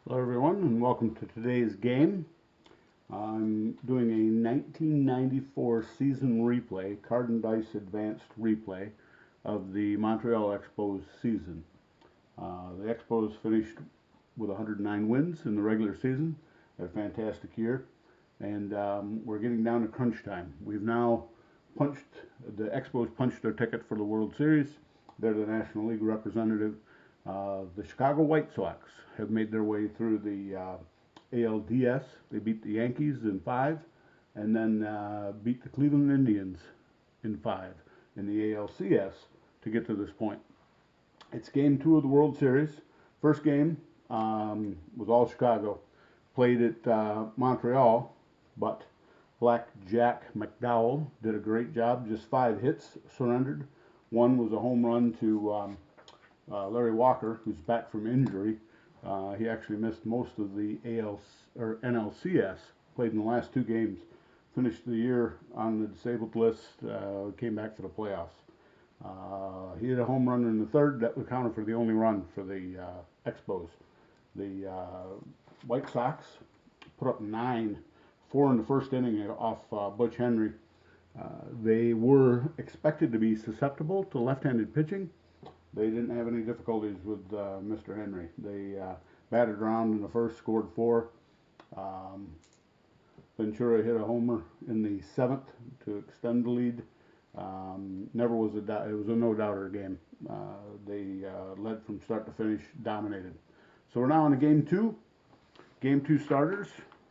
Hello everyone and welcome to today's game. I'm doing a 1994 season replay, card and dice advanced replay of the Montreal Expos season. The Expos finished with 109 wins in the regular season, had a fantastic year, and we're getting down to crunch time. The Expos punched their ticket for the World Series. They're the National League representative. The Chicago White Sox have made their way through the ALDS. They beat the Yankees in 5, and then beat the Cleveland Indians in 5 in the ALCS to get to this point. It's game 2 of the World Series. First game was all Chicago. Played at Montreal, but Black Jack McDowell did a great job. Just 5 hits, surrendered. One was a home run to Larry Walker, who's back from injury. He actually missed most of the NLCS, played in the last 2 games, finished the year on the disabled list, came back for the playoffs. He hit a home run in the 3rd. That accounted for the only run for the Expos. The White Sox put up 9, 4 in the 1st inning off Butch Henry. They were expected to be susceptible to left-handed pitching. They didn't have any difficulties with Mr. Henry. They batted around in the 1st, scored 4. Ventura hit a homer in the 7th to extend the lead. It was a no-doubter game. They led from start to finish, dominated. So we're now in game 2. Game 2 starters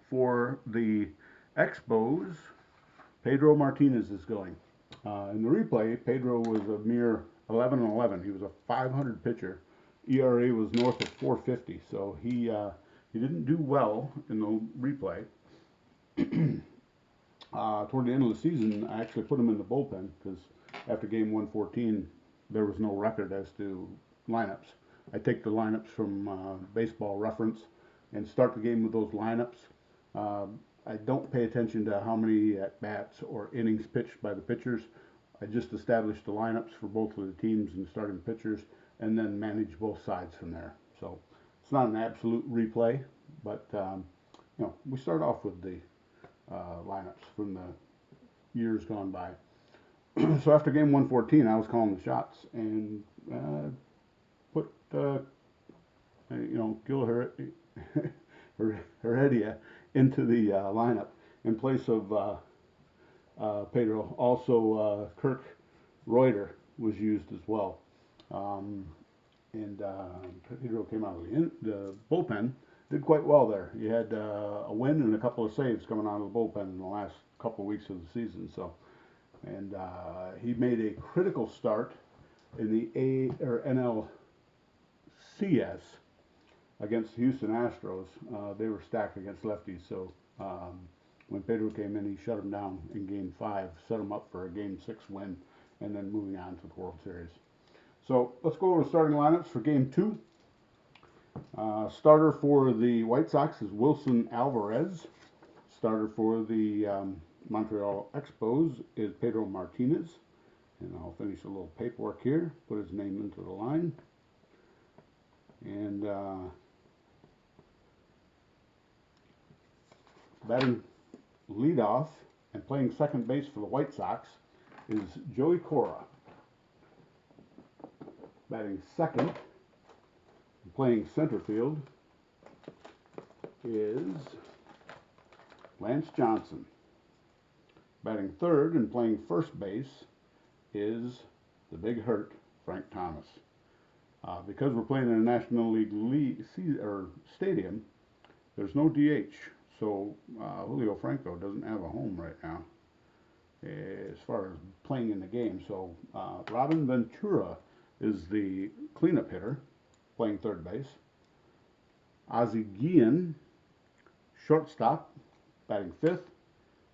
for the Expos. Pedro Martinez is going. In the replay, Pedro was a mere 11-11. He was a 500 pitcher. ERA was north of 450, so he didn't do well in the replay. Toward the end of the season, I actually put him in the bullpen because after game 114, there was no record as to lineups. I take the lineups from Baseball Reference and start the game with those lineups. I don't pay attention to how many at-bats or innings pitched by the pitchers. I just established the lineups for both of the teams and starting pitchers, and then manage both sides from there. So it's not an absolute replay, but we start off with the lineups from the years gone by. So after game 114, I was calling the shots and put Gil Heredia into the lineup in place of Pedro. Also, Kirk Reuter was used as well. Pedro came out of the bullpen, did quite well there. He had a win and a couple of saves coming out of the bullpen in the last couple of weeks of the season. And he made a critical start in the NLCS against the Houston Astros. They were stacked against lefties, so when Pedro came in, he shut him down in game 5, set him up for a game 6 win, and then moving on to the World Series. So let's go over the starting lineups for game 2. Starter for the White Sox is Wilson Alvarez. Starter for the Montreal Expos is Pedro Martinez. And I'll finish a little paperwork here, put his name into the line. And batting leadoff and playing second base for the White Sox is Joey Cora. Batting second and playing center field is Lance Johnson. Batting third and playing first base is the big hurt, Frank Thomas. Because we're playing in a National League stadium, there's no DH. So Julio Franco doesn't have a home right now as far as playing in the game. So Robin Ventura is the cleanup hitter, playing third base. Ozzie Guillen, shortstop, batting fifth.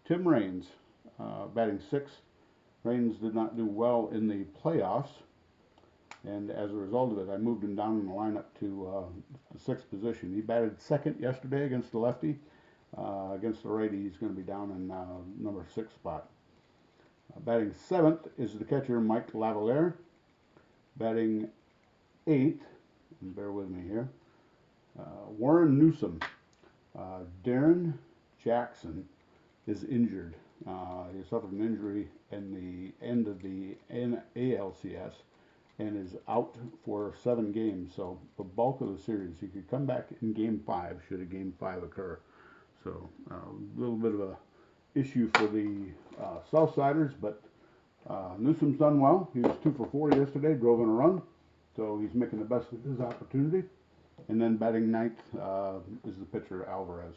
Tim Raines, batting sixth. Raines did not do well in the playoffs, and as a result of it, I moved him down in the lineup to the 6th position. He batted second yesterday against the lefty. Against the righty, he's going to be down in number 6 spot. Batting 7th is the catcher, Mike Lavalier. Batting 8th, and bear with me here, Warren Newsom, Darren Jackson is injured. He suffered an injury in the end of the ALCS and is out for 7 games. So the bulk of the series, he could come back in Game 5 should a Game 5 occur. So a little bit of a issue for the Southsiders, but Newsom's done well. He was 2 for 4 yesterday, drove in a run, so he's making the best of his opportunity. And then batting ninth is the pitcher Alvarez.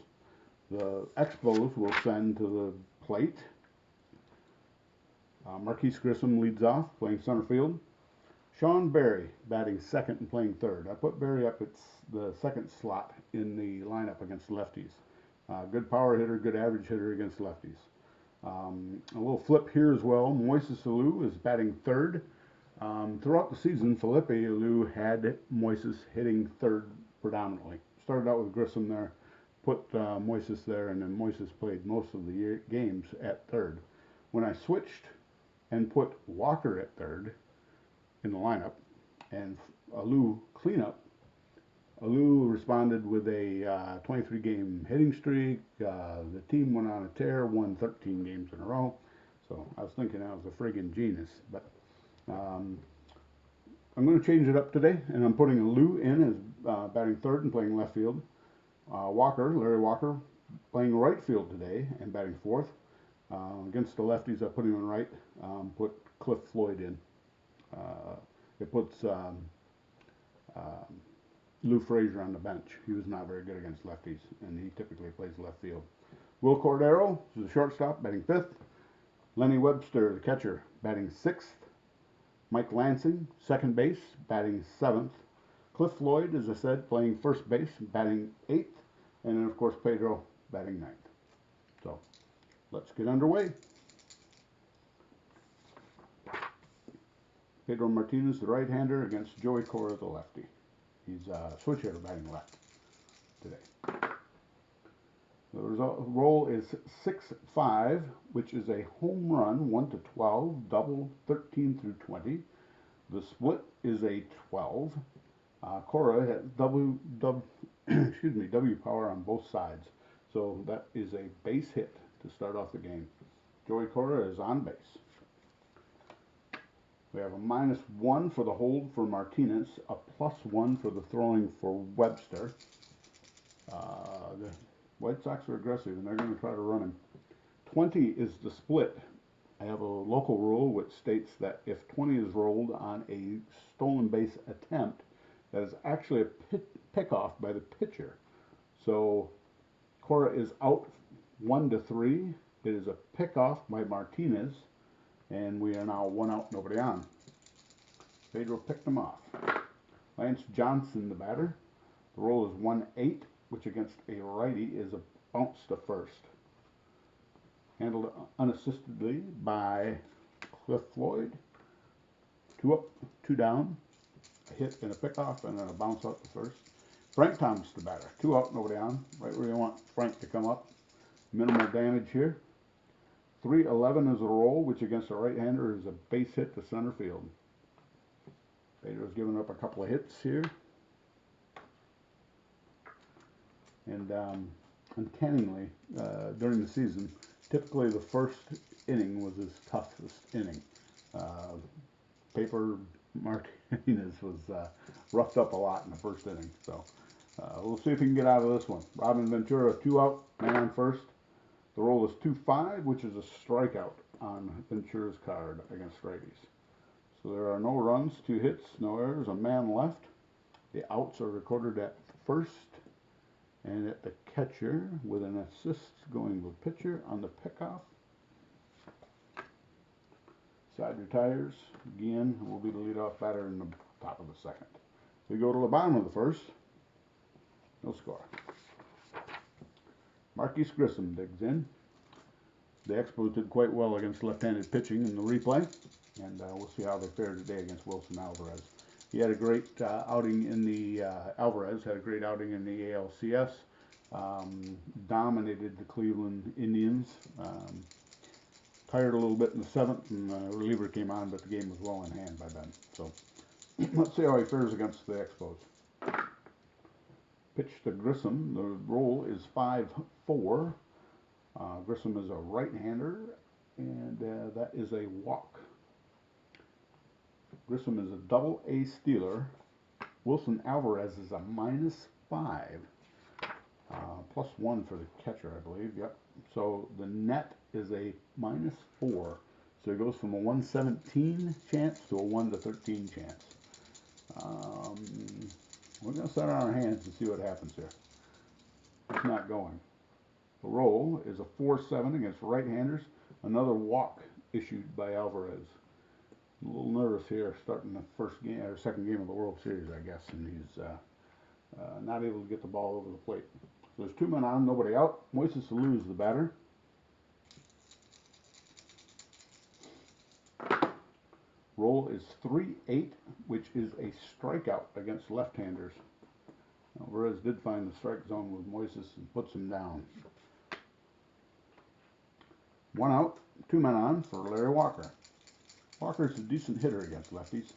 The Expos will send to the plate. Marquise Grissom leads off, playing center field. Sean Berry batting second and playing third. I put Berry up at the second slot in the lineup against lefties. Good power hitter, good average hitter against lefties. A little flip here as well. Moises Alou is batting third. Throughout the season, Felipe Alou had Moises hitting third predominantly. Started out with Grissom there, put Moises there, and then Moises played most of the games at third. When I switched and put Walker at third in the lineup and Alou cleanup, Alou responded with a 23-game hitting streak. The team went on a tear, won 13 games in a row. So I was thinking that was a friggin' genius. But I'm going to change it up today, and I'm putting Alou in as batting third and playing left field. Larry Walker, playing right field today and batting fourth. Against the lefties, I put him in right. Put Cliff Floyd in. It puts Lou Frazier on the bench. He was not very good against lefties, and he typically plays left field. Will Cordero is the shortstop, batting fifth. Lenny Webster, the catcher, batting sixth. Mike Lansing, second base, batting seventh. Cliff Floyd, as I said, playing first base, batting eighth. And then, of course, Pedro, batting ninth. So, let's get underway. Pedro Martinez, the right-hander, against Joey Cora, the lefty. He's a switch hitter batting left today. The roll is 6-5, which is a home run, 1-12, double 13 through 20. The split is a 12. Cora has W power on both sides, so that is a base hit to start off the game. Joey Cora is on base. We have a -1 for the hold for Martinez, a +1 for the throwing for Webster. The White Sox are aggressive, and they're going to try to run him. 20 is the split. I have a local rule which states that if 20 is rolled on a stolen base attempt, that is actually a pickoff by the pitcher. So Cora is out 1-3. It is a pickoff by Martinez, and we are now 1 out, nobody on. Pedro picked him off. Lance Johnson, the batter. The roll is 1-8, which against a righty is a bounce to first. Handled unassistedly by Cliff Floyd. 2 up, 2 down. A hit and a pickoff, and then a bounce out to first. Frank Thomas, the batter. 2 out, nobody on. Right where you want Frank to come up. Minimal damage here. 3-11 is a roll, which against a right-hander is a base hit to center field. Pedro's given up a couple of hits here. And uncannily, during the season, typically the first inning was his toughest inning. Paper Martinez was roughed up a lot in the first inning. So we'll see if he can get out of this one. Robin Ventura, 2 out, man on first. The roll is 2-5, which is a strikeout on Ventura's card against righties. So there are no runs, 2 hits, no errors, a man left. The outs are recorded at first and at the catcher with an assist going with pitcher on the pickoff. Side retires. Again, will be the leadoff batter in the top of the second. We go to the bottom of the first. No score. Marquise Grissom digs in. The Expos did quite well against left-handed pitching in the replay, and we'll see how they fare today against Wilson Alvarez. He had a great outing in the Alvarez had a great outing in the ALCS. Dominated the Cleveland Indians. Tired a little bit in the 7th, and the reliever came on, but the game was well in hand by then. So let's see how he fares against the Expos. Pitch to Grissom. The roll is 5-4. Grissom is a right-hander, and that is a walk. Grissom is a double A stealer. Wilson Alvarez is a -5. +1 for the catcher, I believe. Yep. So the net is a -4. So it goes from a 117 chance to a 1-13 chance. We're going to set on our hands and see what happens here. It's not going. The roll is a 4-7 against right-handers. Another walk issued by Alvarez. I'm a little nervous here, starting the first game or second game of the World Series, I guess, and he's not able to get the ball over the plate. So there's 2 men on, nobody out. Moises Alou, the batter. Roll is 3-8, which is a strikeout against left-handers. Alvarez did find the strike zone with Moises and puts him down. 1 out, 2 men on for Larry Walker. Walker's a decent hitter against lefties.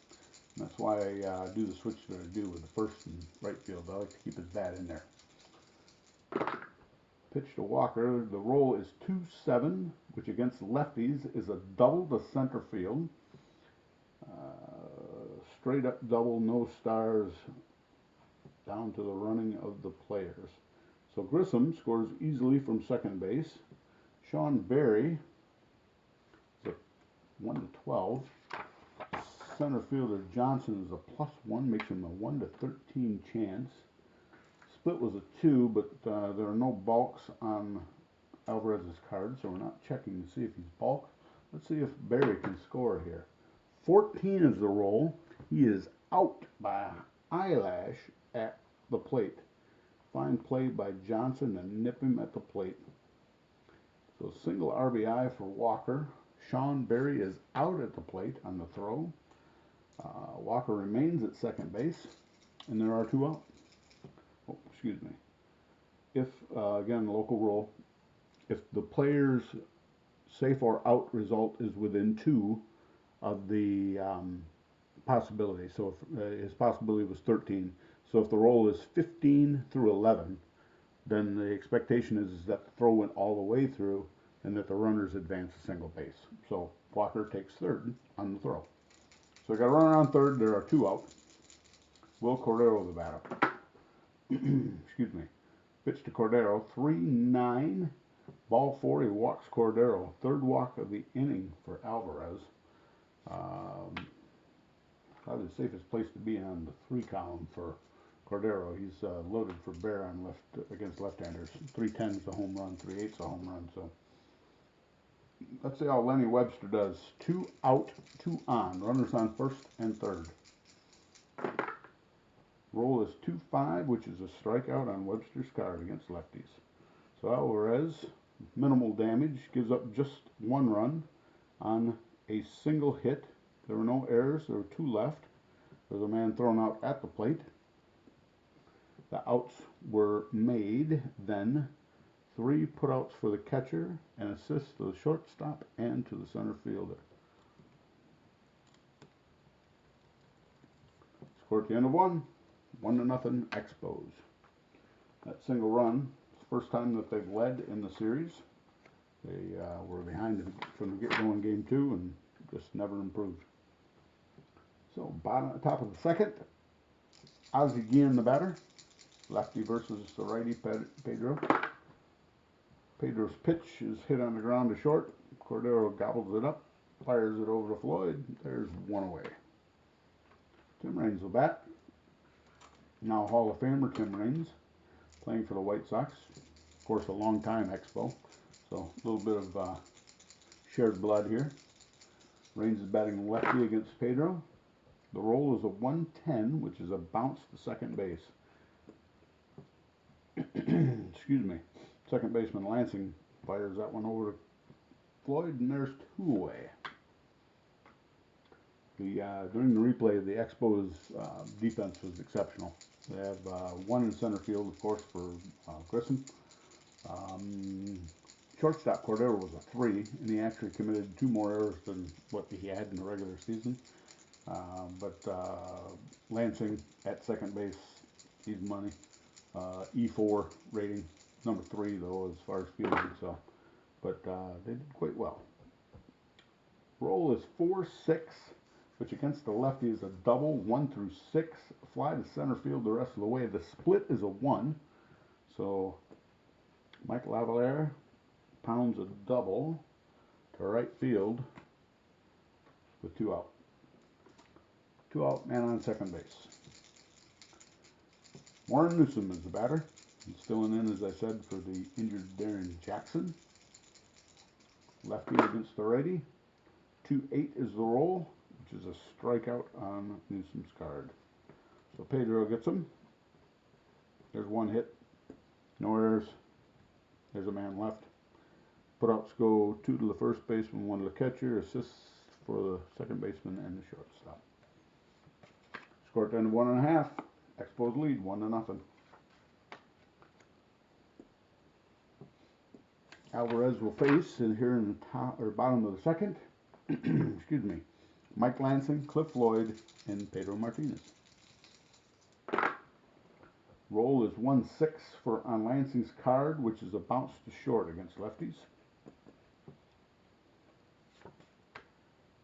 And that's why I do the switch that I do with the first and right field. I like to keep his bat in there. Pitch to Walker. The roll is 2-7, which against lefties is a double to center field. Straight up double, no stars, down to the running of the players. So Grissom scores easily from second base. Sean Berry is a 1-12. Center fielder Johnson is a +1, makes him a 1-13 chance. Split was a 2, but there are no balks on Alvarez's card, so we're not checking to see if he's balked. Let's see if Berry can score here. 14 is the roll. He is out by an eyelash at the plate. Fine play by Johnson to nip him at the plate. So single RBI for Walker. Sean Berry is out at the plate on the throw. Walker remains at second base, and there are 2 out. Oh, excuse me. If, again, the local rule, if the player's safe or out result is within 2 of the possibility, so if his possibility was 13, so if the roll is 15 through 11, then the expectation is that the throw went all the way through and that the runners advance a single base. So Walker takes third on the throw. So we got a runner on third. There are 2 out. Will Cordero the batter. Excuse me. Pitch to Cordero. 3-9. Ball 4. He walks Cordero. Third walk of the inning for Alvarez. Probably the safest place to be on the 3 column for Cordero. He's loaded for bear on left against left-handers. 310's a home run. 3/8's a home run. So let's see how Lenny Webster does. 2 out, 2 on. Runners on first and third. Roll is 2-5, which is a strikeout on Webster's card against lefties. So Alvarez, minimal damage, gives up just 1 run on a single hit. There were no errors. There were 2 left. There's a man thrown out at the plate. The outs were made then. 3 putouts for the catcher and assists to the shortstop and to the center fielder. Score at the end of 1-0 Expos. That single run, it's the first time that they've led in the series. They were behind from the get-go in game 2 and just never improved. So top of the second, Ozzie Guillen the batter. Lefty versus the righty Pedro. Pedro's pitch is hit on the ground to short. Cordero gobbles it up, fires it over to Floyd. There's 1 away. Tim Raines will bat. Now Hall of Famer Tim Raines, playing for the White Sox. Of course, a long-time Expo, so a little bit of shared blood here. Raines is batting lefty against Pedro. The roll is a 110, which is a bounce to second base. Excuse me. Second baseman Lansing fires that one over to Floyd, and there's 2 away. During the replay, the Expos' defense was exceptional. They have 1 in center field, of course, for Grissom. Shortstop Cordero was a 3, and he actually committed 2 more errors than what he had in the regular season. But Lansing at second base, he's money. E4 rating, number 3 though as far as fielding. So, but they did quite well. Roll is 4-6, which against the lefty is a double, 1 through 6. Fly to center field the rest of the way. The split is a 1. So Michael Alvarez pounds a double to right field with 2 out. 2 out, man on second base. Warren Newsom is the batter. He's filling in, as I said, for the injured Darren Jackson. Lefty against the righty. 2-8 is the roll, which is a strikeout on Newsom's card. So Pedro gets him. There's 1 hit. No errors. There's a man left. Putouts go 2 to the first baseman, 1 to the catcher. Assists for the second baseman and the shortstop. Score at the end of 1.5. Expos lead 1-0. Alvarez will face in here in the top or bottom of the second. Excuse me. Mike Lansing, Cliff Lloyd, and Pedro Martinez. Roll is 1-6 for on Lansing's card, which is a bounce to short against lefties.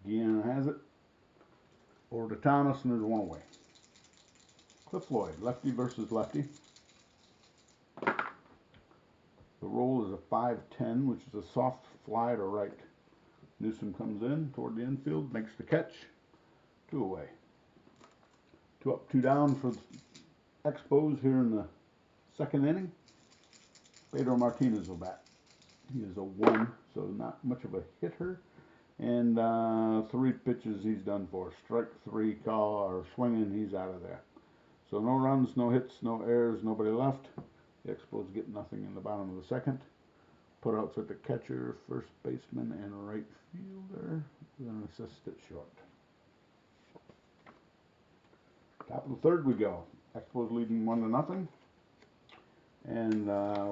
Guillen has it. Over to Thomas, and there's 1 away. Cliff Lloyd, lefty versus lefty. The roll is a 5-10, which is a soft fly to right. Newsom comes in toward the infield, makes the catch. 2 away. 2 up, 2 down for Expos here in the second inning. Pedro Martinez will bat. He is a 1, so not much of a hitter. And 3 pitches he's done for. Strike 3 call or swinging, he's out of there. So no runs, no hits, no errors, nobody left. The Expos get nothing in the bottom of the second. Putouts at the catcher, first baseman, and right fielder. With an assist at short. Top of the third we go. Expos leading 1-0. And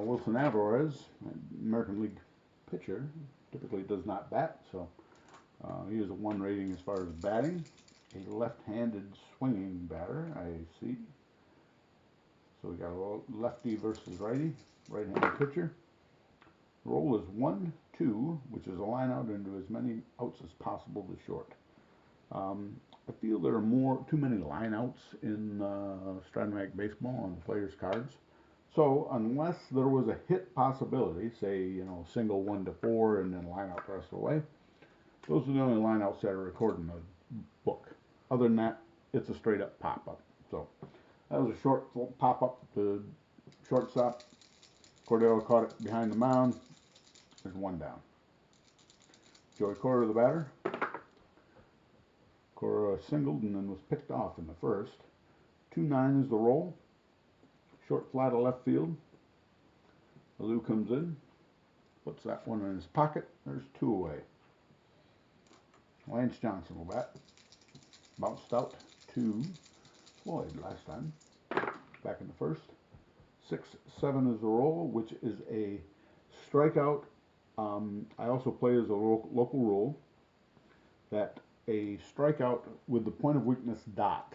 Wilson Alvarez, American League pitcher, typically does not bat, so he is a 1 rating as far as batting. A left-handed swinging batter, I see. So we got a lefty versus righty, right-handed pitcher. Roll is 1-2, which is a line out into as many outs as possible to short. I feel there are too many line outs in Strat-o-Matic Baseball on the players' cards. So unless there was a hit possibility, say, single 1-4 and then line out the rest of the way, those are the only line outs that are recorded in the book. Other than that, it's a straight up pop up. So that was a short pop up to shortstop. Cordero caught it behind the mound. There's 1 down. Joey Cora, the batter. Cora singled and then was picked off in the first. 2-9 is the roll. Short fly to left field. Alou comes in. Puts that one in his pocket. There's 2 away. Lance Johnson will bat. Bounced out to Floyd last time. Back in the first. 6-7 is the roll, which is a strikeout. I also play as a local rule that a strikeout with the point of weakness dot,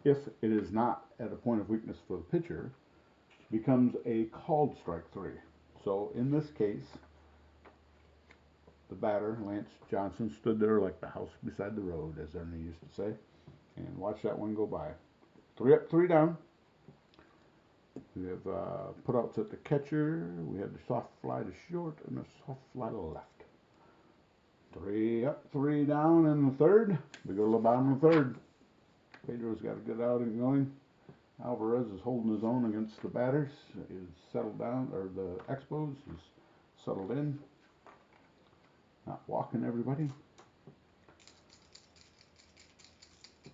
if it is not at a point of weakness for the pitcher, becomes a called strike 3. So in this case, the batter, Lance Johnson, stood there like the house beside the road, as Ernie used to say, and watched that one go by. 3 up, 3 down. We have putouts at the catcher. We have the soft fly to short and the soft fly to left. 3 up, 3 down in the third. We go to the bottom of the third. Pedro's got a good outing going. Alvarez is holding his own against the batters. He's settled down, or the Expos. He's settled in. Not walking everybody.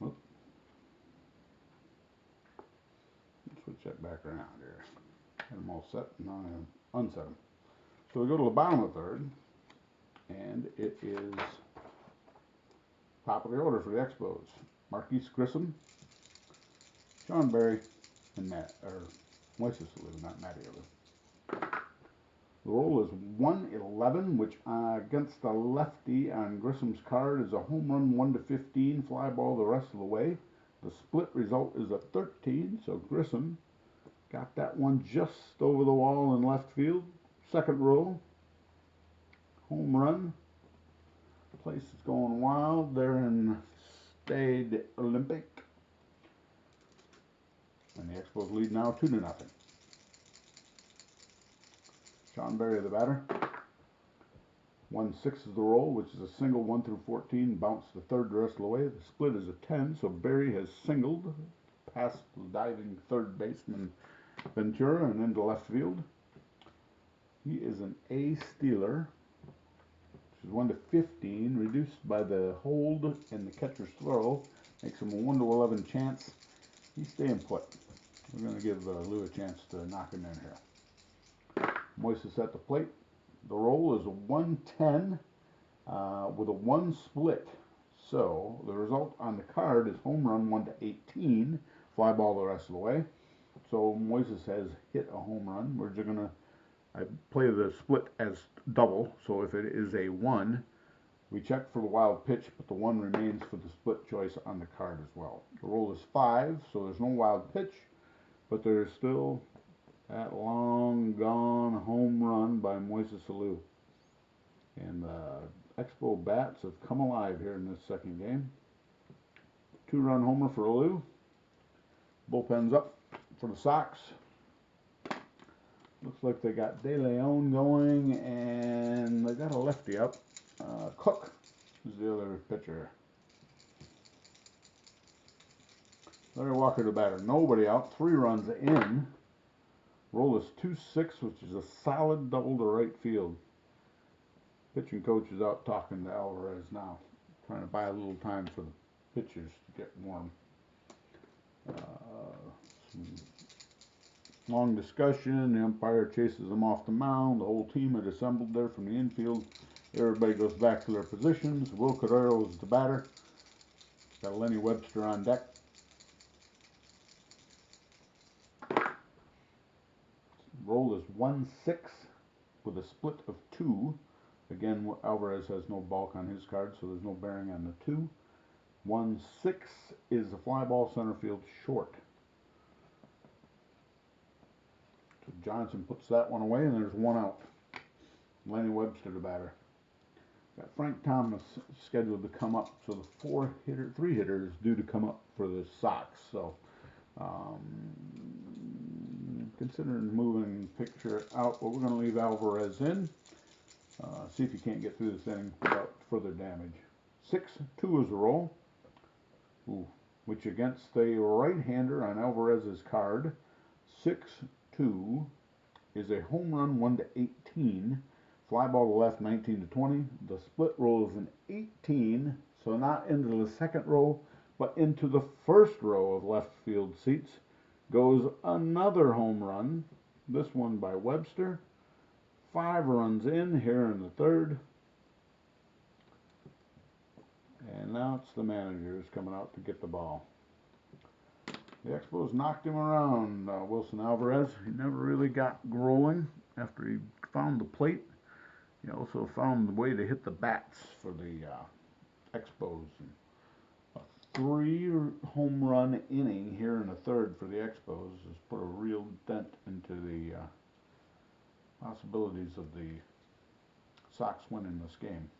Let's switch that back around here. Get them all set. Now I'm going to unset them. So we go to the bottom of the third. And it is top of the order for the Expos. Marquise Grissom, Sean Berry, and Moises Alou, not Matty Alou. The roll is 1-11, which against the lefty on Grissom's card is a home run 1-15, fly ball the rest of the way. The split result is a 13, so Grissom Got that one just over the wall in left field. Second row. Home run. Place is going wild. They're in Strat-o-Matic. And the Expos lead now 2-0. Sean Berry, the batter. 1-6 is the roll, which is a single 1 through 14. Bounce to third the rest of the way. The split is a 10, so Berry has singled past the diving third baseman Ventura and into left field. He is an A stealer, which is 1 to 15, reduced by the hold and the catcher's throw. Makes him a 1 to 11 chance. He's staying put. We're going to give Lou a chance to knock him in here. Moises at the plate. The roll is a 110 with a 1 split. So the result on the card is home run 1 to 18, fly ball the rest of the way. So Moises has hit a home run. We're just gonna I play the split as double. So if it is a 1, we check for the wild pitch, but the 1 remains for the split choice on the card as well. The roll is 5, so there's no wild pitch, but there's still that long gone home run by Moises Alou. And the Expo bats have come alive here in this second game. 2-run homer for Alou. Bullpen's up for the Sox. Looks like they got De Leon going, and they got a lefty up. Cook is the other pitcher. Larry Walker the batter. Nobody out. 3 runs in. Roll is 2-6, which is a solid double to right field. Pitching coach is out talking to Alvarez now, trying to buy a little time for the pitchers to get warm. Long discussion. The umpire chases them off the mound. The whole team had assembled there from the infield. Everybody goes back to their positions. Will Cordero is the batter. Got Lenny Webster on deck. Roll is 1-6 with a split of 2. Again, Alvarez has no balk on his card, so there's no bearing on the 2. 1-6 is a fly ball center field short. So Johnson puts that one away, and there's 1 out. Lenny Webster, the batter. Got Frank Thomas scheduled to come up, so the 3 hitter is due to come up for the Sox. So considering moving picture out, but we're going to leave Alvarez in. See if he can't get through this inning without further damage. 6-2 is the roll, which against a right-hander on Alvarez's card, 6-2 is a home run 1 to 18, fly ball to left 19 to 20. The split roll is an 18, so not into the second row, but into the first row of left field seats goes another home run, this one by Webster. 5 runs in here in the third. And now it's the managers coming out to get the ball. The Expos knocked him around, Wilson Alvarez. He never really got rolling after he found the plate. He also found the way to hit the bats for the Expos. A 3 home run inning here in the third for the Expos has put a real dent into the possibilities of the Sox winning this game.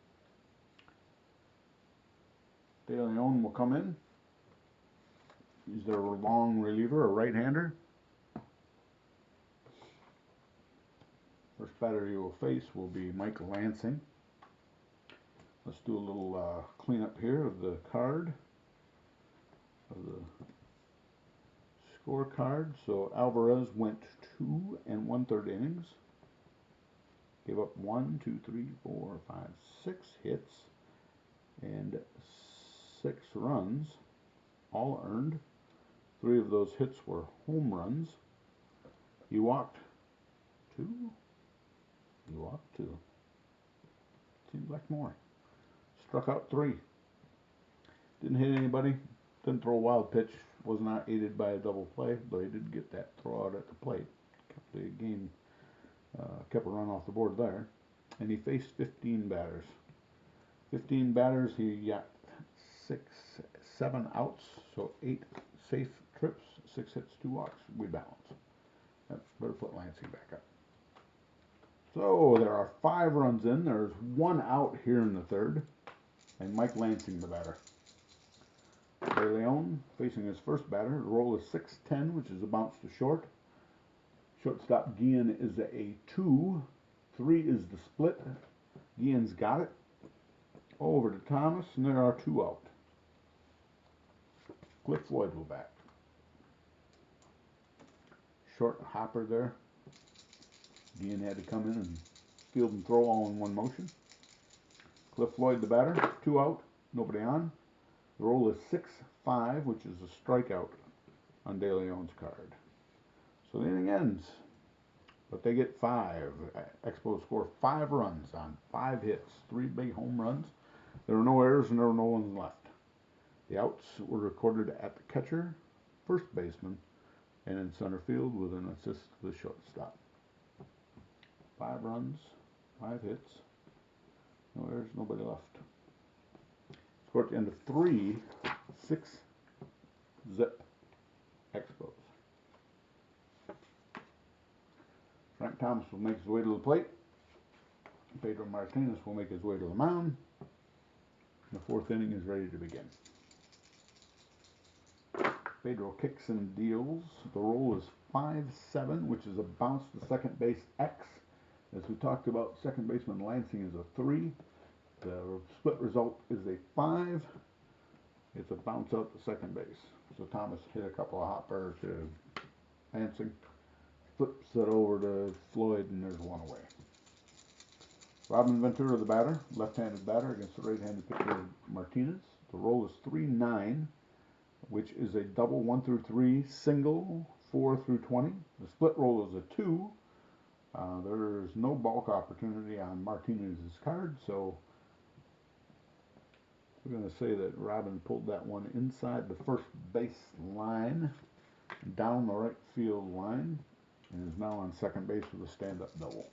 De Leon will come in. He's their long reliever, a right-hander. First batter you will face will be Mike Lansing. Let's do a little cleanup here of the card, of the scorecard. So Alvarez went 2 1/3 innings. Gave up 1, 2, 3, 4, 5, 6 hits and 6 runs, all earned. 3 of those hits were home runs. He walked 2. He walked 2. Seems like more. Struck out 3. Didn't hit anybody. Didn't throw a wild pitch. Was not aided by a double play, but he did get that throw out at the plate. Kept the game. Kept a run off the board there, and he faced 15 batters. 15 batters, he got 7 outs, so 8 safe trips, 6 hits, 2 walks. We balance. Better put Lansing back up. So there are 5 runs in. There's 1 out here in the 3rd. And Mike Lansing, the batter. De Leon facing his first batter. The roll is 6-10, which is a bounce to short. Shortstop Guillen is a 2. 3 is the split. Guillen's got it. Over to Thomas, and there are 2 out. Cliff Floyd will bat. Short hopper there. Guillen had to come in and field and throw all in one motion. Cliff Floyd, the batter. 2 out, nobody on. The roll is 6-5, which is a strikeout on De Leon's card. So the inning ends, but they get 5. Expos score 5 runs on 5 hits, 3 big home runs. There were no errors and there were no ones left. The outs were recorded at the catcher, first baseman, and in center field with an assist to the shortstop. 5 runs, 5 hits, no errors, nobody left. Score at the end of 3, 6 zip Expos. Frank Thomas will make his way to the plate. Pedro Martinez will make his way to the mound. The 4th inning is ready to begin. Pedro kicks and deals. The roll is 5-7, which is a bounce to second base X. As we talked about, second baseman Lansing is a 3. The split result is a 5. It's a bounce out to second base. So Thomas hit a couple of hoppers to Lansing. Flips it over to Floyd, and there's 1 away. Robin Ventura, the batter, left-handed batter against the right-handed pitcher Martinez. The roll is 3-9, which is a double 1 through 3, single 4 through 20. The split roll is a 2. There is no balk opportunity on Martinez's card, so we're going to say that Robin pulled that one inside the first base line, down the right field line, and is now on second base with a stand-up double.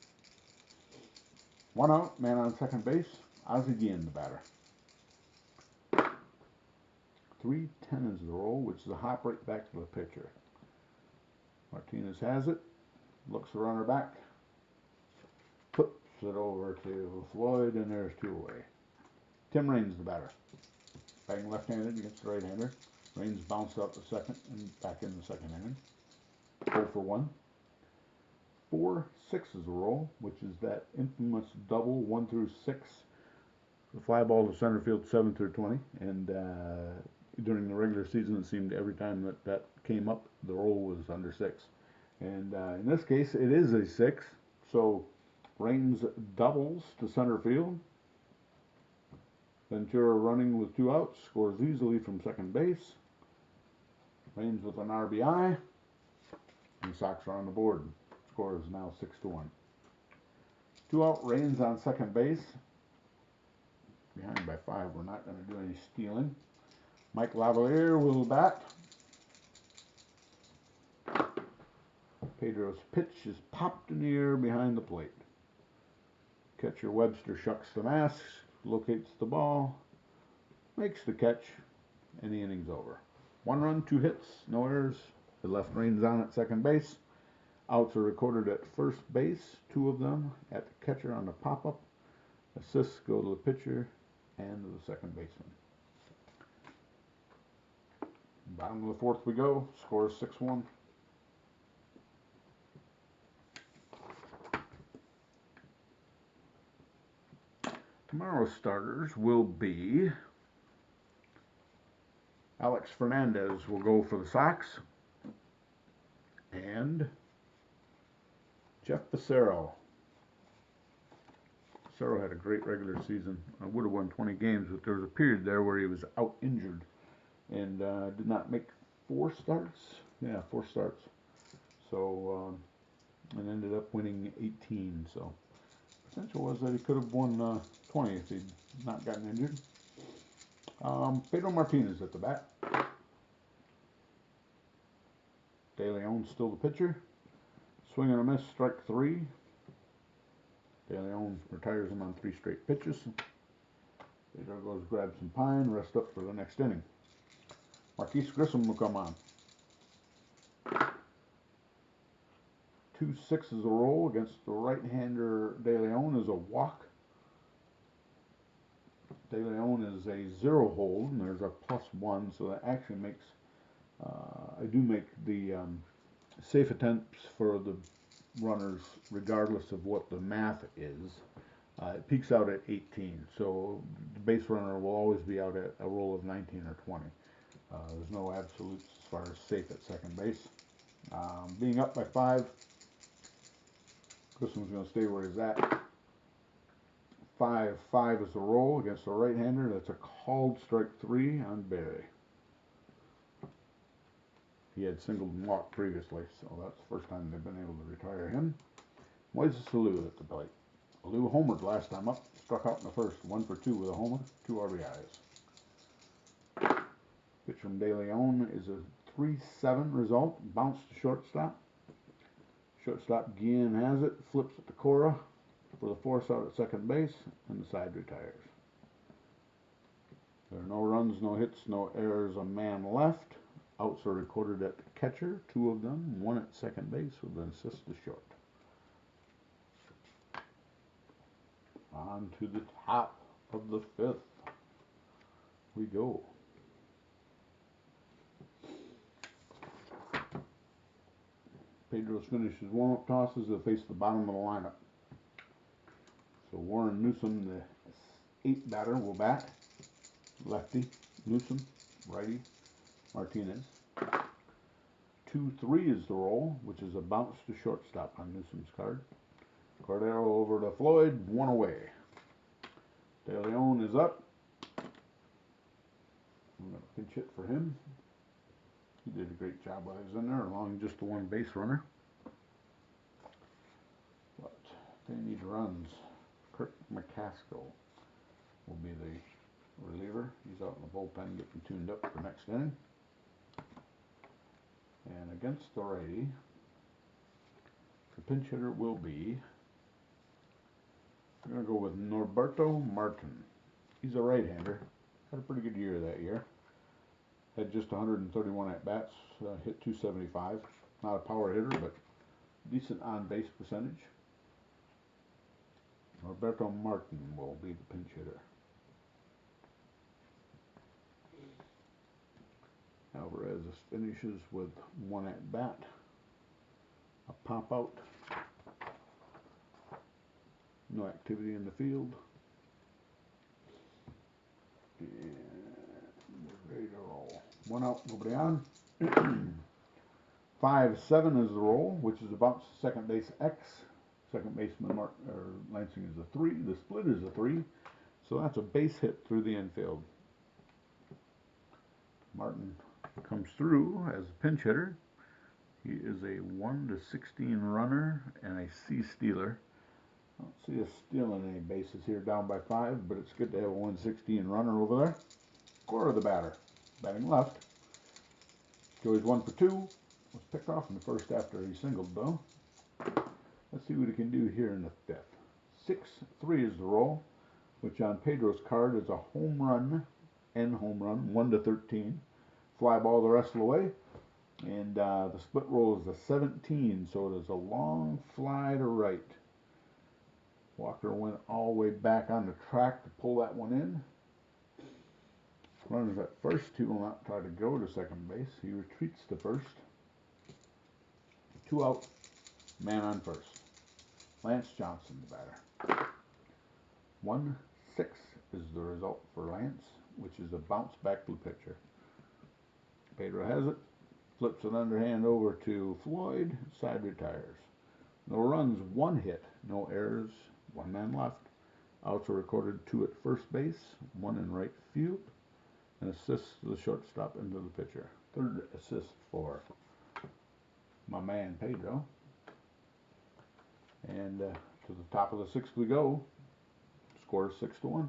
1 out, man on second base, Ozzie Guillen, the batter. 3-10 is the roll, which is a hop right back to the pitcher. Martinez has it, looks the runner back, flips it over to Floyd, and there's 2 away. Tim Raines, the batter. Batting left-handed against the right-hander. Raines bounced out the second and back in the second inning. 0 for 1. 4-6 is the roll, which is that infamous double 1 through 6. The fly ball to center field 7 through 20. And during the regular season, it seemed every time that came up, the roll was under 6. And in this case, it is a 6. So Raines doubles to center field. Ventura running with 2 outs, scores easily from second base. Raines with an RBI, and the Sox are on the board. Score is now 6-1. 2 out, Raines on second base. Behind by 5, we're not going to do any stealing. Mike Lavalier will bat. Pedro's pitch is popped in the air behind the plate. Catcher Webster shucks the mask, locates the ball, makes the catch, and the inning's over. 1 run, 2 hits, no errors. It left Raines on at second base. Outs are recorded at first base, 2 of them at the catcher on the pop-up. Assists go to the pitcher and to the second baseman. Bottom of the 4th we go. Score is 6-1. Tomorrow's starters will be Alex Fernandez will go for the Sox, and Jeff Fassero. Fassero had a great regular season. Would have won 20 games, but there was a period there where he was out injured and did not make 4 starts. Yeah, 4 starts. So, and ended up winning 18. So, potential was that he could have won 20 if he'd not gotten injured. Pedro Martinez at the bat. De Leon still the pitcher. Swing and a miss, strike 3. De Leon retires him on 3 straight pitches. Pedro goes grab some pine, rest up for the next inning. Marquise Grissom will come on. 2-6 is a roll against the right-hander De Leon is a walk. De Leon is a 0 hold, and there's a +1, so that actually makes, I do make the safe attempts for the runners regardless of what the math is. It peaks out at 18, so the base runner will always be out at a roll of 19 or 20. There's no absolutes as far as safe at second base. Being up by 5, this one's going to stay where he's at. 5-5 is the roll against the right-hander. That's a called strike 3 on Barry. He had singled and walked previously, so that's the first time they've been able to retire him. Moises Alou at the plate. Alou homered last time up, struck out in the first, 1 for 2 with a homer, 2 RBIs. Pitch from De Leon is a 3-7 result, bounce to shortstop. Shortstop Guillen has it, flips it to Cora for the force out at second base, and the side retires. There are no runs, no hits, no errors, a man left. Outs are recorded at the catcher, 2 of them, 1 at second base with an assist to short. On to the top of the 5th we go. Pedro's finished his warm-up tosses to face the bottom of the lineup. So Warren Newsom, the 8th batter, will bat. Lefty, Newsom, righty, Martinez. 2-3 is the roll, which is a bounce to shortstop on Newsom's card. Cordero over to Floyd, 1 away. De Leon is up. I'm going to pinch hit for him. He did a great job while he was in there, along just the 1 base runner. But they need runs. Kirk McCaskill will be the reliever. He's out in the bullpen getting tuned up for next inning. And against the righty, the pinch hitter will be, we're going to go with Norberto Martin. He's a right-hander. Had a pretty good year that year. Had just 131 at-bats, hit 275. Not a power hitter, but decent on-base percentage. Norberto Martin will be the pinch hitter. Alvarez finishes with 1 at-bat. A pop-out. No activity in the field. And we're ready to roll. 1 out, nobody on. 5-7 is the roll, which is a bounce to second base X. Second baseman Lansing is a 3. The split is a 3. So that's a base hit through the infield. Martin comes through as a pinch hitter. He is a 1-16 runner and a C stealer. I don't see us stealing any bases here down by 5, but it's good to have a 1-16 runner over there. Cora the batter, batting left. Joey's 1 for 2. Was picked off in the first after he singled though. Let's see what he can do here in the 5th. 6-3 is the roll, which on Pedro's card is a home run, 1-13. Fly ball the rest of the way. And the split roll is a 17, so it is a long fly to right. Walker went all the way back on the track to pull that one in. Runners at first. He will not try to go to second base. He retreats to first. 2 out, man on first. Lance Johnson, the batter. 1-6 is the result for Lance, which is a bounce back to the pitcher. Pedro has it. Flips an underhand over to Floyd. Side retires. No runs, 1 hit. No errors. 1 man left. Outs are recorded, 2 at first base, 1 in right field. An assist to the shortstop and to the pitcher. 3rd assist for my man Pedro. And to the top of the 6th we go. Score 6-1.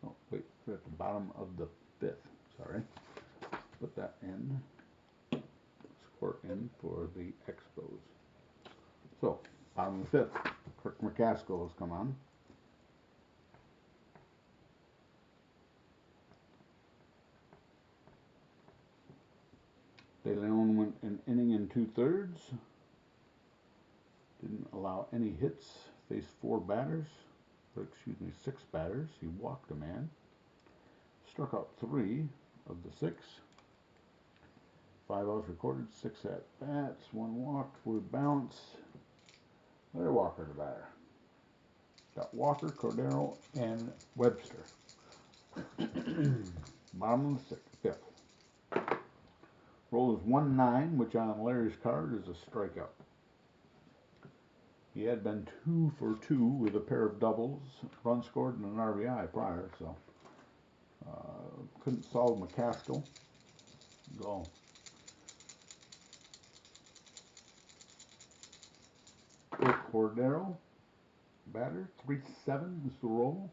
Oh, wait, we're at the bottom of the 5th. Sorry. Put that in. Score in for the Expos. So, bottom of the 5th. Kirk McCaskill has come on. De Leon went an inning and 2/3. Didn't allow any hits. Faced 6 batters. He walked a man. Struck out 3 of the 6. 5 outs recorded, 6 at bats, 1 walk, 4 bounce. Larry Walker, the batter. Got Walker, Cordero, and Webster. Bottom of the 5th. Roll is 1-9, which on Larry's card is a strikeout. He had been 2 for 2 with a pair of doubles, run scored, and an RBI prior, so couldn't solve McCaskill. Go. Cordero, batter, 3-7 is the roll,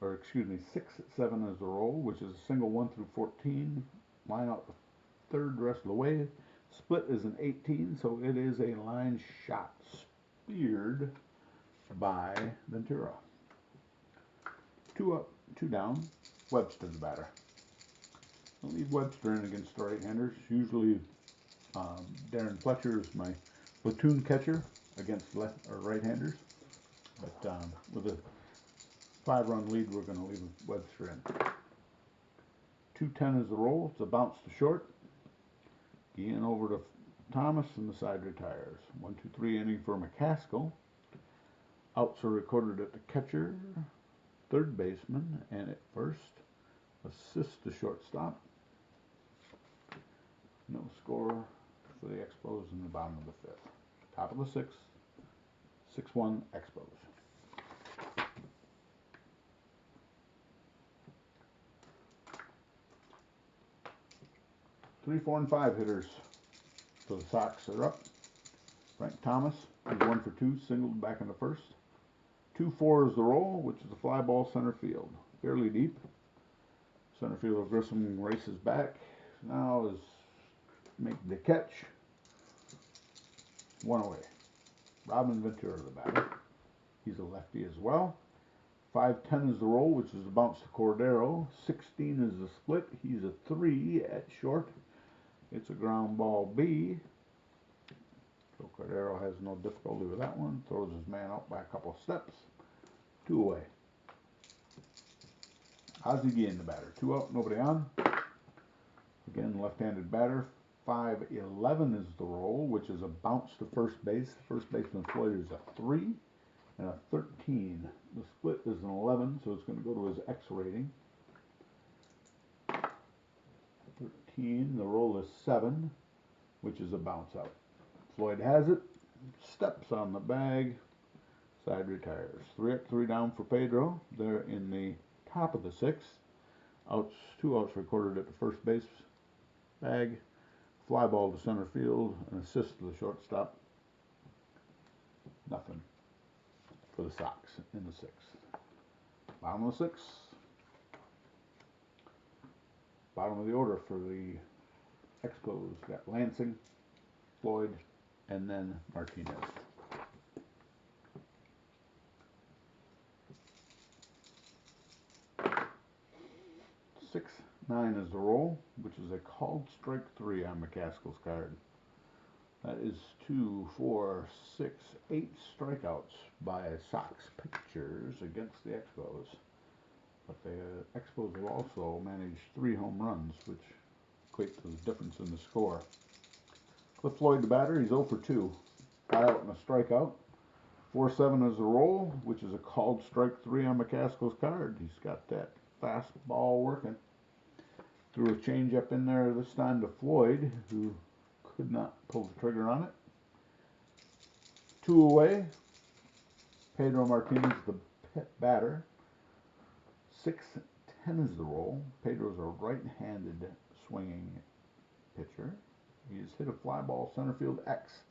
or excuse me, 6-7 is the roll, which is a single 1 through 14. Line out the 3rd rest of the way. Split is an 18, so it is a line shot. Speared by Ventura. 2 up, 2 down. Webster the batter. I'll leave Webster in against the right-handers. Usually Darren Fletcher is my platoon catcher against left or right-handers, but with a 5-run lead, we're going to leave Webster in. 2-10 is the roll. It's a bounce to short. Guillen over to Thomas, and the side retires. 1-2-3 inning for McCaskill. Outs are recorded at the catcher, 3rd baseman, and at first. Assist to shortstop. No score for the Expos in the bottom of the 5th. Top of the 6th. 6-1 Expos. Three, 4, and 5 hitters for the Sox are up. Frank Thomas is 1 for 2, singled back in the 1st. 2-4 is the roll, which is a fly ball center field, fairly deep. Center fielder Grissom races back. Now is making the catch. 1 away. Robin Ventura, the batter. He's a lefty as well. 5-10 is the roll, which is a bounce to Cordero. 16 is the split. He's a 3 at short. It's a ground ball B. So Cordero has no difficulty with that one. Throws his man out by a couple of steps. 2 away. Ozzie Guillen, the batter. 2 out, nobody on. Again, left-handed batter. 5-11 is the roll, which is a bounce to first base. First baseman Floyd is a 3 and a 13. The split is an 11, so it's going to go to his X rating. 13, the roll is 7, which is a bounce out. Floyd has it, steps on the bag, side retires. 3 up, 3 down for Pedro. They're in the top of the 6th. Outs, 2 outs recorded at the first base bag. Fly ball to center field, an assist to the shortstop. Nothing for the Sox in the 6th. Bottom of the 6th. Bottom of the order for the Expos. Got Lansing, Floyd, and then Martinez. 6-9 is the roll, which is a called strike 3 on McCaskill's card. That is 2, 4, 6, 8 strikeouts by Sox pitchers against the Expos. But the Expos have also managed 3 home runs, which equate to the difference in the score. Cliff Floyd, the batter, he's 0 for 2. 5 out and a strikeout. 4-7 is the roll, which is a called strike 3 on McCaskill's card. He's got that fastball working. Threw a changeup in there this time to Floyd, who could not pull the trigger on it. 2 away. Pedro Martinez, the batter. 6-10 is the roll. Pedro's a right-handed swinging pitcher. He's hit a fly ball center field X.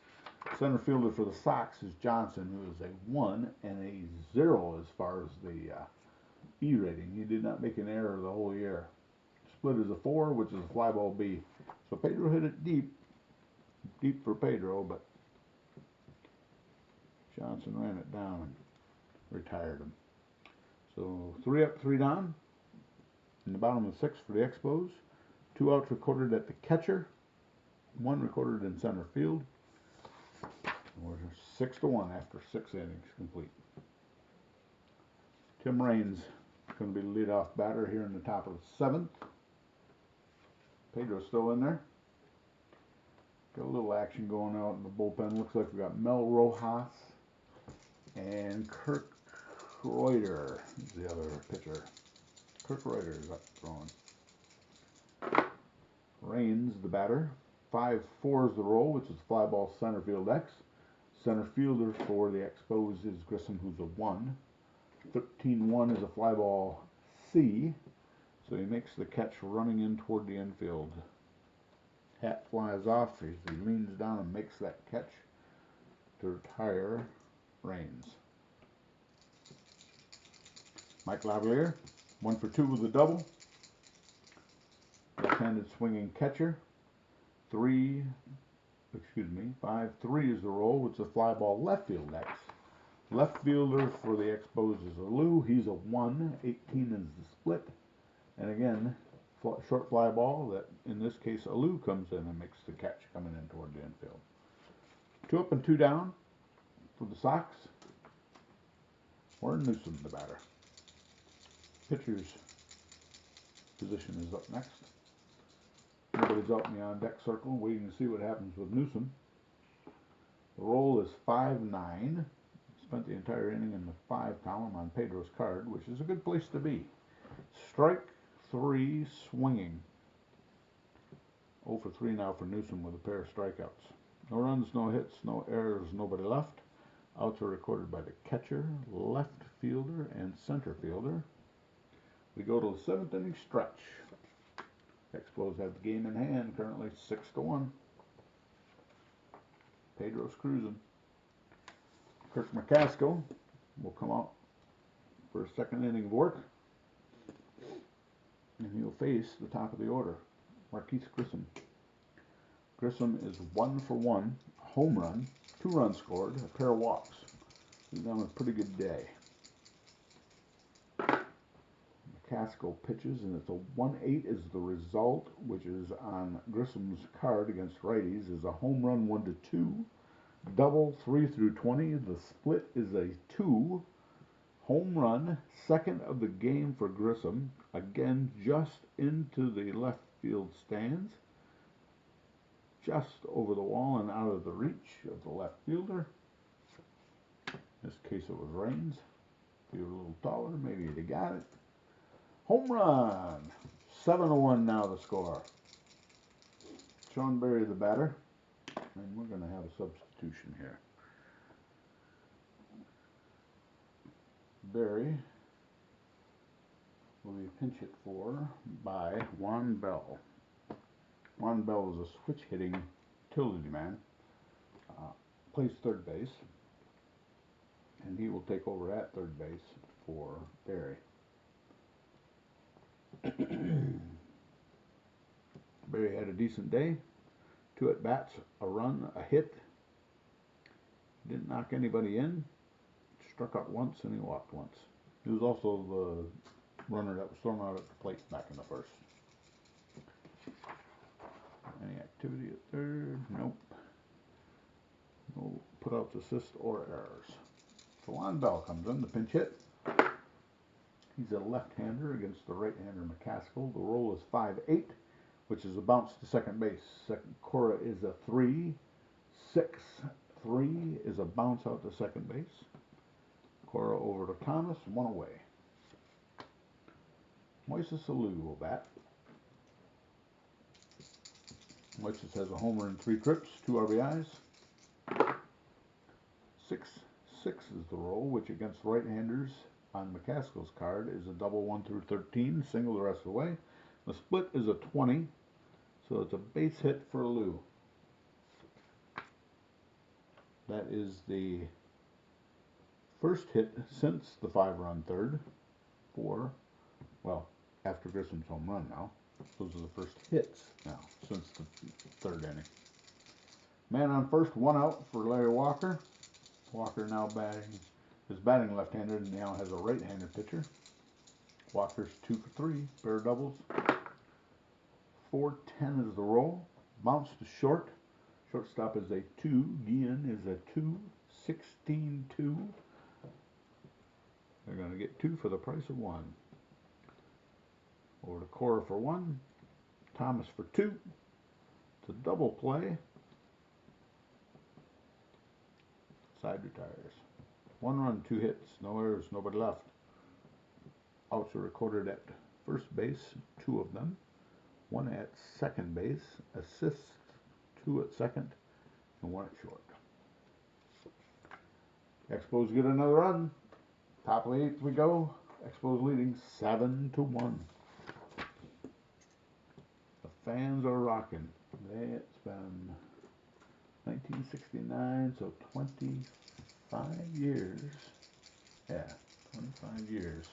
Center fielder for the Sox is Johnson, who is a 1 and a 0 as far as the E rating. He did not make an error the whole year. Split is a 4, which is a fly ball B. So Pedro hit it deep for Pedro, but Johnson ran it down and retired him. So 3 up, 3 down in the bottom of the 6th for the Expos. 2 outs recorded at the catcher. 1 recorded in center field. We're 6-1 after 6 innings complete. Tim Raines going to be the leadoff batter here in the top of the 7th. Pedro's still in there. Got a little action going out in the bullpen. Looks like we got Mel Rojas and Kirk Reuter is the other pitcher. Kirk Reuter is up throwing. Raines, the batter. 5-4 is the roll, which is fly ball center field X. Center fielder for the Expos is Grissom, who's a 1. 13-1 is a fly ball C. So he makes the catch running in toward the infield. Hat flies off as he leans down and makes that catch to retire Raines. Mike Lavalier, 1 for 2 with a double. Left-handed swinging catcher. 5-3 is the roll, which is a fly ball left field X. Left fielder for the Expos is Alou. He's a 1. 18 is the split. And again, short fly ball that, in this case, Alou comes in and makes the catch coming in toward the infield. 2 up and 2 down for the Sox. Warren Newsom, the batter. Pitcher's position is up next. Everybody's out in the on-deck circle waiting to see what happens with Newsom. The roll is 5-9. Spent the entire inning in the 5 column on Pedro's card, which is a good place to be. Strike 3 swinging. 0 for 3 now for Newsom with a pair of strikeouts. No runs, no hits, no errors, nobody left. Outs are recorded by the catcher, left fielder, and center fielder. We go to the 7th inning stretch. Expos have the game in hand, currently 6-1. Pedro's cruising. Kirk McCaskill will come out for a 2nd inning of work. And he'll face the top of the order, Marquise Grissom. Grissom is 1 for 1, home run, 2 runs scored, a pair of walks. He's on a pretty good day. McCaskill pitches, and it's a 1-8 is the result, which is on Grissom's card against righties, is a home run 1-2, double 3 through 20. The split is a 2. Home run, 2nd of the game for Grissom, again just into the left field stands, just over the wall and out of the reach of the left fielder. In this case it was Raines. If he was a little taller, maybe he'd have got it. Home run! 7-1 now the score. Sean Berry the batter, and we're going to have a substitution here. Berry will be pinch hit for by Juan Bell. Juan Bell is a switch hitting utility man, plays 3rd base, and he will take over at 3rd base for Berry. Berry had a decent day. 2 at bats, a run, a hit. Didn't knock anybody in. Struck out once and he walked once. He was also the runner that was thrown out at the plate back in the 1st. Any activity at 3rd? Nope. No putouts, assists, or errors. So Juan Bell comes in, the pinch hit. He's a left-hander against the right-hander McCaskill. The roll is 5-8, which is a bounce to 2nd base. Cora is a 3. 6-3 is a bounce out to 2nd base. Cora over to Thomas, 1 away. Moises Alou will bat. Moises has a homer and 3 trips, 2 RBIs. 6-6 is the roll, which against right-handers on McCaskill's card is a double 1 through 13, single the rest of the way. The split is a 20, so it's a base hit for Alou. That is the first hit since the 5-run 3rd for, well, after Grissom's home run now. Those are the first hits now since the 3rd inning. Man on first, 1 out for Larry Walker. Walker now is batting left-handed and now has a right-handed pitcher. Walker's 2 for 3, pair of doubles. 4-10 is the roll. Bounce to short. Shortstop is a 2. Guillen is a 2. 16-2. They're going to get 2 for the price of 1. Over to Cora for 1. Thomas for 2. It's a double play. Side retires. 1 run, 2 hits, no errors, nobody left. Outs are recorded at first base, 2 of them. 1 at second base. Assists, 2 at second, and 1 at short. Expos get another run. Top of the 8th we go. Expos leading 7-1. The fans are rocking. It's been 1969, so 25 years. Yeah, 25 years.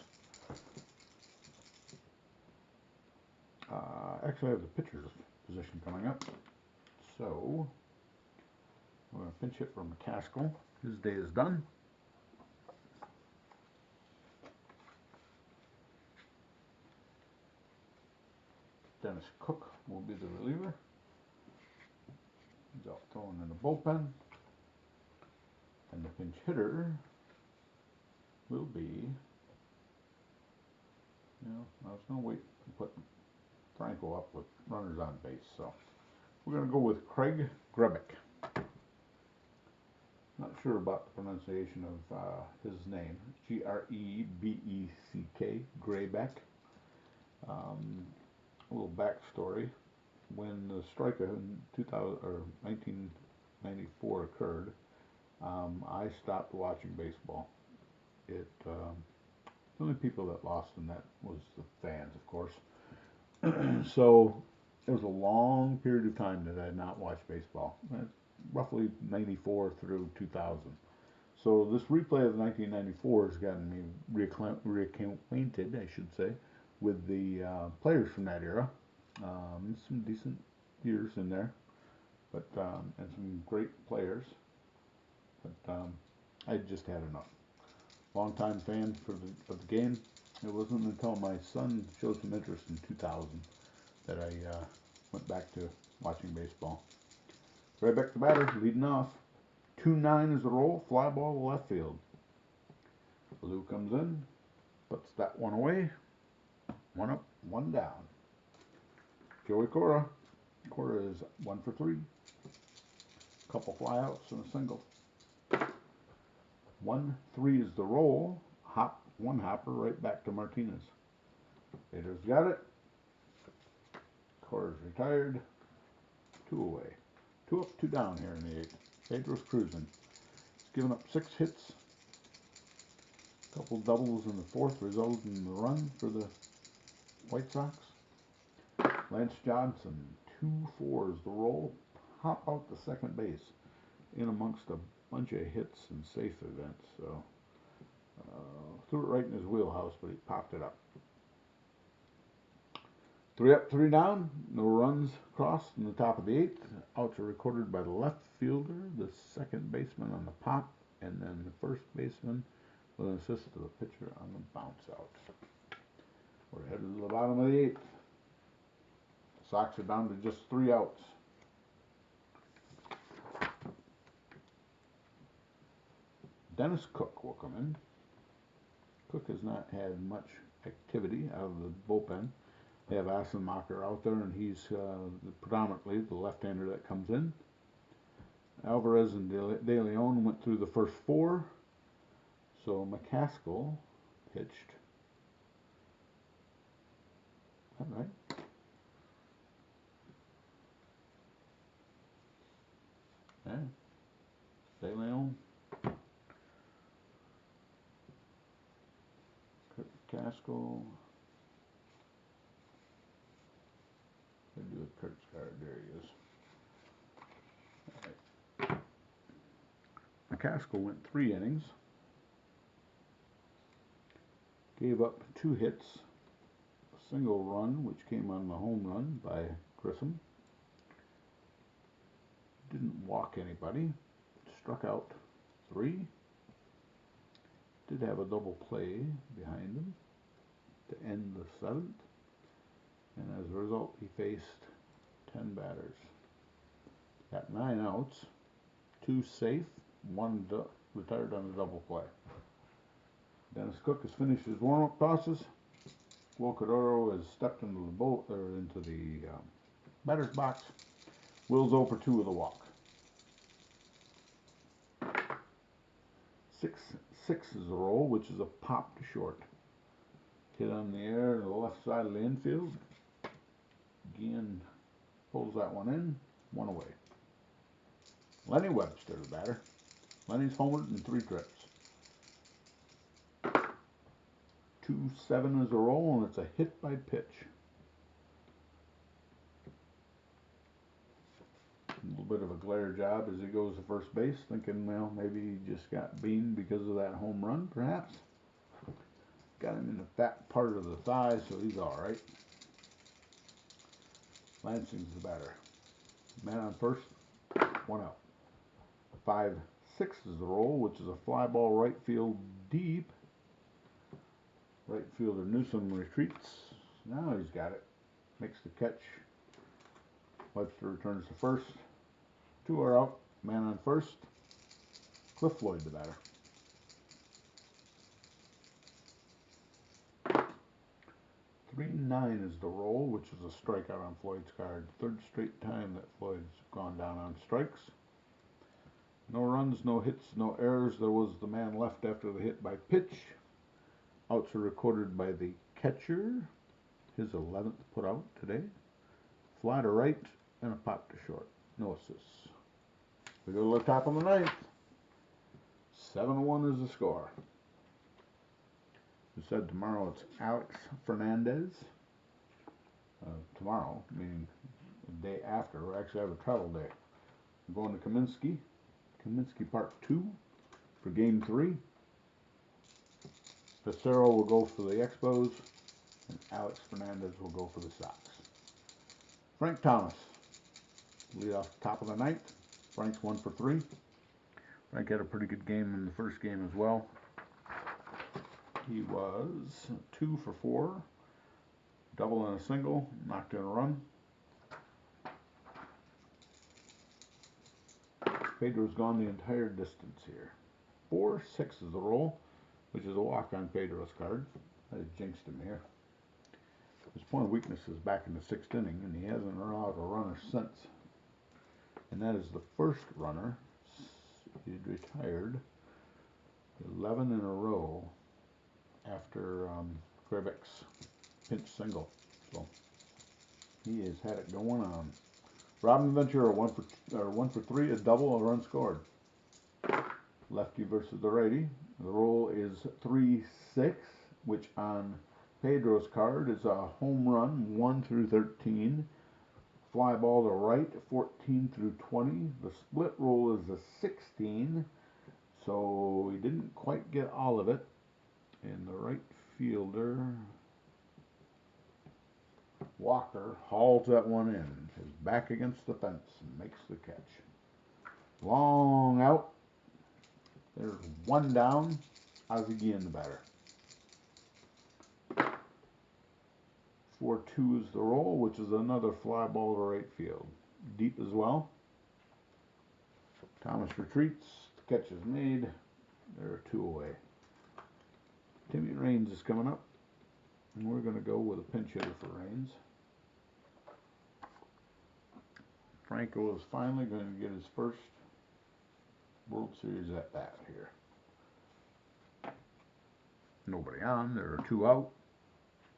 Actually, I have the pitcher's position coming up. So, we're going to pinch hit for McCaskill. His day is done. Dennis Cook will be the reliever. He's out throwing in the bullpen. And the pinch hitter will be, I was going to wait and put Franco up with runners on base. So we're going to go with Craig Grebeck. Not sure about the pronunciation of his name. G-R-E-B-E-C-K, Grebeck. A little backstory. When the strikeout in 1994 occurred, I stopped watching baseball. The only people that lost in that was the fans, of course. So it was a long period of time that I had not watched baseball, roughly 94 through 2000. So this replay of 1994 has gotten me reacquainted, I should say, with the players from that era. Some decent years in there, but and some great players. But I just had enough. Longtime fan of the game. It wasn't until my son showed some interest in 2000 that I went back to watching baseball. Grebeck the batter, leading off. 2-9 is the roll. Fly ball to left field. Lou comes in, puts that one away. 1 up, 1 down. Joey Cora. Cora is 1 for 3. Couple flyouts and a single. 1-3 is the roll. One hopper right back to Martinez. Pedro's got it. Cora's retired. 2 away. 2 up, 2 down here in the 8th. Pedro's cruising. He's given up 6 hits. Couple doubles in the 4th resulted in the run for the White Sox. Lance Johnson, 2-4 is the roll. Hop out to second base in amongst a bunch of hits and safe events. So threw it right in his wheelhouse, but he popped it up. 3 up, 3 down. No runs crossed in the top of the 8th. Outs are recorded by the left fielder, the second baseman on the pop, and then the first baseman with an assist to the pitcher on the bounce out. We're headed to the bottom of the 8th. Sox are down to just 3 outs. Dennis Cook will come in. Cook has not had much activity out of the bullpen. They have Assenmacher out there, and he's predominantly the left-hander that comes in. Alvarez and De Leon went through the first 4. So McCaskill pitched. Is that right? Yeah. De Leon. McCaskill. I do a Kurt's card. There he is. All right. McCaskill went 3 innings. Gave up 2 hits. A single run, which came on the home run by Grissom. Didn't walk anybody. Struck out 3. Did have a double play behind him to end the 7th. And as a result, he faced 10 batters. Got 9 outs, 2 safe, 1 retired on the double play. Dennis Cook has finished his warm-up tosses. Will Cordero has stepped into the batter's box. Will's 0 for 2 with a walk. 6-6 is the roll, which is a pop to short. Hit on the air to the left side of the infield. Guillen pulls that one in, 1 away. Lenny Webster, the batter. Lenny's homered in 3 trips. 2-7 is a roll, and it's a hit by pitch. A little bit of a glare job as he goes to first base, thinking, well, maybe he just got beamed because of that home run, perhaps. Got him in the fat part of the thigh, so he's all right. Lansing's the batter. Man on first, 1 out. 5-6 is the roll, which is a fly ball right field deep. Right fielder Newsom retreats. Now he's got it. Makes the catch. Webster returns to first. 2 are out. Man on first. Cliff Floyd, the batter. 3-9 is the roll, which is a strikeout on Floyd's card. 3rd straight time that Floyd's gone down on strikes. No runs, no hits, no errors. There was the man left after the hit by pitch. Outs are recorded by the catcher. His 11th put out today. Fly to right and a pop to short. No assists. We go to the top of the 9th. 7-1 is the score. We said tomorrow it's Alex Fernandez. Tomorrow, meaning the day after, we actually have a travel day. We're going to Kaminsky Park 2 for Game 3. Pissarro will go for the Expos, and Alex Fernandez will go for the Sox. Frank Thomas, lead off top of the 9th. Frank's 1 for 3. Frank had a pretty good game in the first game as well. He was 2 for 4, double and a single, knocked in a run. Pedro's gone the entire distance here. 4-6 is the roll, which is a walk on Pedro's card. I jinxed him here. His point of weakness is back in the 6th inning, and he hasn't allowed a runner since. And that is the first runner. He'd retired 11 in a row after Krivic's pinch single. So he has had it going on. Robin Ventura 1 for 3, a double, a run scored. Lefty versus the righty. The roll is 3-6, which on Pedro's card is a home run 1 through 13. Fly ball to right 14 through 20. The split roll is a 16, so he didn't quite get all of it. And the right fielder Walker hauls that one in. His back against the fence and makes the catch. Long out. There's 1 down. Ozzie Guillen, the batter. 4-2 is the roll, which is another fly ball to right field. Deep as well. Thomas retreats. The catch is made. There are 2 away. Timmy Raines is coming up. And we're going to go with a pinch hitter for Raines. Franco is finally going to get his first World Series at bat here. Nobody on. There are 2 out.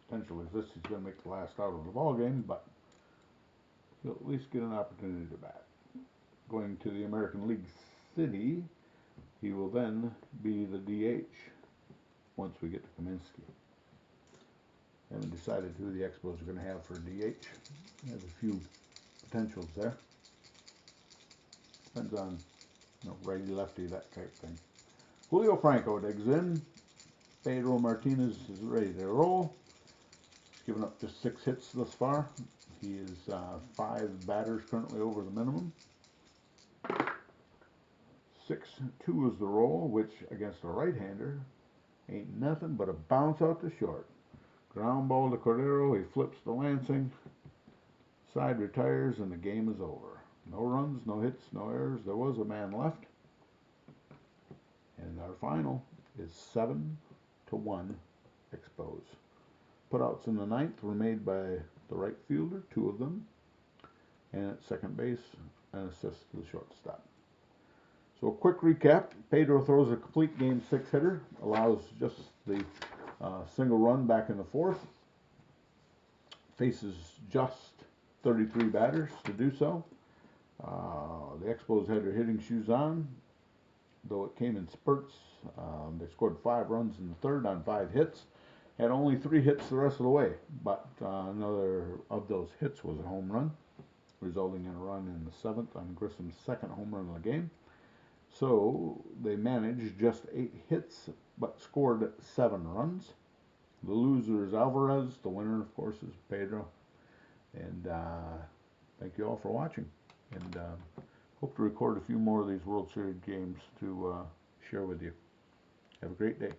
Potential exists he's going to make the last out of the ball game, but he'll at least get an opportunity to bat. Going to the American League City, he will then be the DH once we get to Kaminsky. Haven't decided who the Expos are going to have for DH. There's a few potentials there. Depends on, righty, lefty, that type thing. Julio Franco digs in. Pedro Martinez is ready to roll. He's given up just 6 hits thus far. He is 5 batters currently over the minimum. 6-2 is the roll, which against a right-hander ain't nothing but a bounce out to short. Ground ball to Cordero. He flips to Lansing. Side retires, and the game is over. No runs, no hits, no errors. There was a man left. And our final is 7-1 Expos. Putouts in the ninth were made by the right fielder, 2 of them, and at second base, an assist to the shortstop. So a quick recap: Pedro throws a complete game 6 hitter, allows just the single run back in the 4th, faces just 33 batters to do so. The Expos had their hitting shoes on, though it came in spurts. They scored 5 runs in the 3rd on 5 hits. Had only 3 hits the rest of the way, but another of those hits was a home run, resulting in a run in the 7th on Grissom's 2nd home run of the game. So they managed just 8 hits, but scored 7 runs. The loser is Alvarez. The winner, of course, is Pedro. And thank you all for watching. And hope to record a few more of these World Series games to share with you. Have a great day.